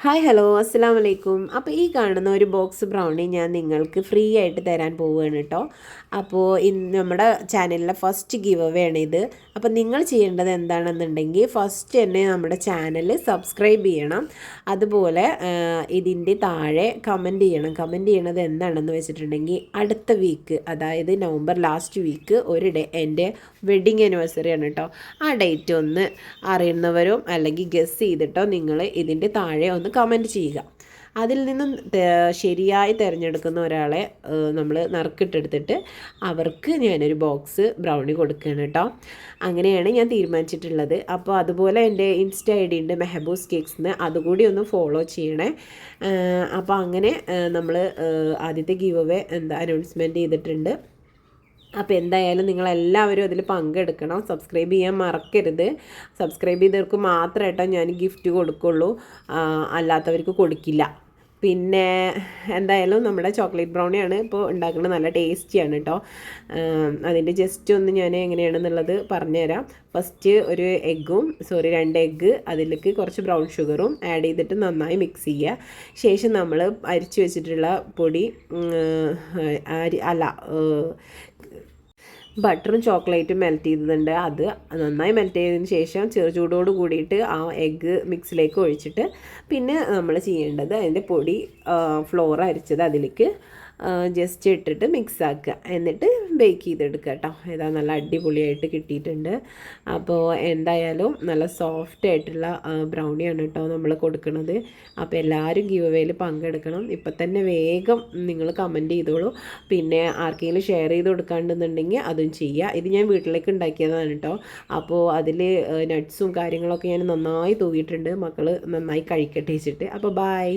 Hi hello അസ്സലാമു അലൈക്കും. അപ്പോൾ ഈ കാണുന്ന ഒരു ബോക്സ് ബ്രൗണി ഞാൻ നിങ്ങൾക്ക് ഫ്രീ ആയിട്ട് തരാൻ പോവുകയാണ് കേട്ടോ. അപ്പോൾ നമ്മുടെ ചാനലിലെ ഫസ്റ്റ് ഗിവ് അവേ ആണ് ഇത്. അപ്പോൾ നിങ്ങൾ ചെയ്യേണ്ടത് എന്താണെന്നുണ്ടെങ്കിൽ ഫസ്റ്റ് തന്നെ നമ്മുടെ ചാനൽ സബ്സ്ക്രൈബ് ചെയ്യണം. അതുപോലെ ഇതിൻ്റെ താഴെ കമൻറ്റ് ചെയ്യണം. കമൻറ്റ് ചെയ്യണത് എന്താണെന്ന് വെച്ചിട്ടുണ്ടെങ്കിൽ അടുത്ത വീക്ക്, അതായത് നവംബർ ലാസ്റ്റ് വീക്ക് എൻ്റെ വെഡ്ഡിങ് ആനിവേഴ്സറി ആണ് കേട്ടോ. ആ ഡേറ്റ് ഒന്ന് അറിയുന്നവരും അല്ലെങ്കിൽ ഗസ് ചെയ്തിട്ടോ നിങ്ങൾ ഇതിൻ്റെ താഴെ ഒന്ന് കമൻറ്റ് ചെയ്യുക. അതിൽ നിന്നും ശരിയായി തിരഞ്ഞെടുക്കുന്ന ഒരാളെ നമ്മൾ നറുക്കിട്ടെടുത്തിട്ട് അവർക്ക് ഞാനൊരു ബോക്സ് ബ്രൗണി കൊടുക്കുകയാണ് കേട്ടോ. അങ്ങനെയാണ് ഞാൻ തീരുമാനിച്ചിട്ടുള്ളത്. അപ്പോൾ അതുപോലെ എൻ്റെ ഇൻസ്റ്റ ID ഉണ്ട് മെഹബൂസ് കേക്ക്സ്, അതുകൂടി ഒന്ന് ഫോളോ ചെയ്യണേ. അപ്പോൾ അങ്ങനെ നമ്മൾ ആദ്യത്തെ ഗീവ് അവേ അനൗൺസ്മെൻറ്റ് ചെയ്തിട്ടുണ്ട്. അപ്പോൾ എന്തായാലും നിങ്ങളെല്ലാവരും അതിൽ പങ്കെടുക്കണം. സബ്സ്ക്രൈബ് ചെയ്യാൻ മറക്കരുത്. സബ്സ്ക്രൈബ് ചെയ്തവർക്ക് മാത്രമായിട്ടോ ഞാൻ ഗിഫ്റ്റ് കൊടുക്കുള്ളൂ, അല്ലാത്തവർക്ക് കൊടുക്കില്ല. പിന്നെ എന്തായാലും നമ്മുടെ ചോക്ലേറ്റ് ബ്രൗണിയാണ് ഇപ്പോൾ ഉണ്ടാക്കുന്നത്. നല്ല ടേസ്റ്റിയാണ് കേട്ടോ. അതിൻ്റെ ജസ്റ്റ് ഒന്ന് ഞാൻ എങ്ങനെയാണെന്നുള്ളത് പറഞ്ഞുതരാം. ഫസ്റ്റ് ഒരു രണ്ട് എഗ്ഗ്, അതിലേക്ക് കുറച്ച് ബ്രൗൺ ഷുഗറും ആഡ് ചെയ്തിട്ട് നന്നായി മിക്സ് ചെയ്യുക. ശേഷം നമ്മൾ അരിച്ചു വെച്ചിട്ടുള്ള പൊടി ബട്ടറും ചോക്ലേറ്റും മെൽറ്റ് ചെയ്തിട്ടുണ്ട്. അത് നന്നായി മെൽറ്റ് ചെയ്തതിന് ശേഷം ചൂടോട് കൂടിയിട്ട് ആ എഗ്ഗ് മിക്സിലേക്ക് ഒഴിച്ചിട്ട് പിന്നെ നമ്മൾ ചെയ്യേണ്ടത് അതിൻ്റെ പൊടി ഫ്ലോർ അരിച്ചത് അതിലേക്ക് ജസ്റ്റ് ഇട്ടിട്ട് മിക്സ് ആക്കുക. എന്നിട്ട് ബേക്ക് ചെയ്തെടുക്കുക കേട്ടോ. ഇതാ നല്ല അടിപൊളിയായിട്ട് കിട്ടിയിട്ടുണ്ട്. അപ്പോൾ എന്തായാലും നല്ല സോഫ്റ്റ് ആയിട്ടുള്ള ബ്രൗണിയാണ് കേട്ടോ നമ്മൾ കൊടുക്കുന്നത്. അപ്പോൾ എല്ലാവരും ഗിവ് അവേയിൽ പങ്കെടുക്കണം. ഇപ്പം തന്നെ വേഗം നിങ്ങൾ കമൻറ്റ് ചെയ്തോളൂ. പിന്നെ ആർക്കെങ്കിലും ഷെയർ ചെയ്ത് കൊടുക്കാണ്ടെന്നുണ്ടെങ്കിൽ അതും ചെയ്യുക. ഇത് ഞാൻ വീട്ടിലേക്ക് ഉണ്ടാക്കിയതാണ് കേട്ടോ. അപ്പോൾ അതിൽ നട്ട്സും കാര്യങ്ങളൊക്കെ ഞാൻ നന്നായി തൂക്കിയിട്ടുണ്ട്. മക്കൾ നന്നായി കഴിക്കട്ടെ വെച്ചിട്ട്. അപ്പോൾ ബൈ.